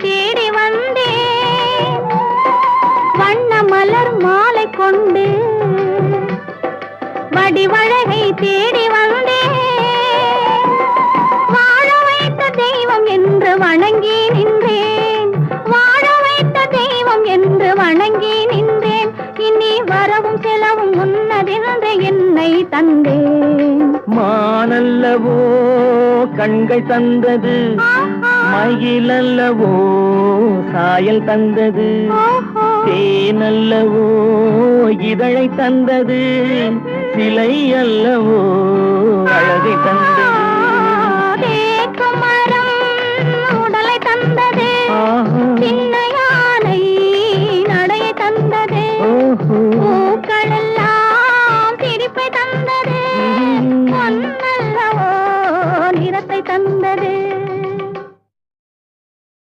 தேடி வந்தேன் வண்ண மலர் மாலை கொண்டு வடிவழகை தேடி வந்தேன் வாழ வைத்த தெய்வம் என்று வணங்கி நின்றேன் வாழ வைத்த தெய்வம் என்று வணங்கி நின்றேன் இனி வரவும் செலவும் முன்னதென்று என்னை தந்தேன் மானல்லவோ கண்கள் தந்தது மயிலல்லவோ சாயல் தந்தது தேனல்லவோ இதழை தந்தது சிலை அல்லவோ அழகை தந்தது